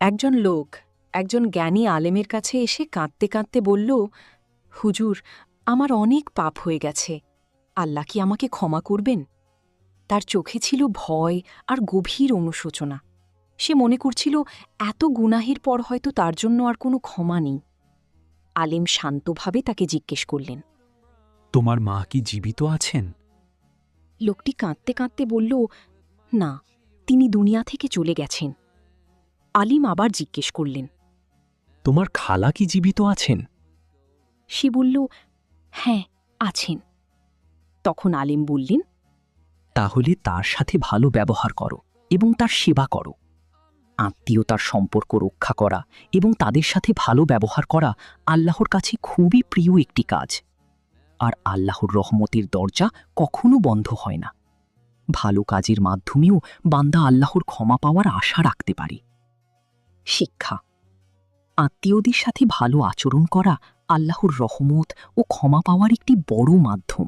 একজন লোক একজন জ্ঞানী আলেমের কাছে এসে কাঁদতে কাঁদতে বলল, হুজুর, আমার অনেক পাপ হয়ে গেছে, আল্লাহ কি আমাকে ক্ষমা করবেন? তার চোখে ছিল ভয় আর গভীর অনুশোচনা। সে মনে করছিল এত গুনাহের পর হয়তো তার জন্য আর কোনো ক্ষমা নেই। আলেম শান্তভাবে তাকে জিজ্ঞেস করলেন। তোমার মা কি জীবিত আছেন? লোকটি কাঁদতে কাঁদতে বলল, না, তিনি দুনিয়া থেকে চলে গেছেন। আলিম আবার জিজ্ঞেস করলেন। তোমার খালা কি জীবিত আছেন? সে বলল, হ্যাঁ, আছেন। তখন আলিম বললেন, তাহলে তার সাথে ভালো ব্যবহার করো এবং তার সেবা করো। আত্মীয়তার সম্পর্ক রক্ষা করা এবং তাদের সাথে ভালো ব্যবহার করা আল্লাহর কাছে খুবই প্রিয় একটি কাজ। আর আল্লাহর রহমতের দরজা কখনো বন্ধ হয় না। ভালো কাজের মাধ্যমেও বান্দা আল্লাহর ক্ষমা পাওয়ার আশা রাখতে পারে। শিক্ষা: আত্মীয়দের সাথে ভালো আচরণ করা আল্লাহর রহমত ও ক্ষমা পাওয়ার একটি বড় মাধ্যম।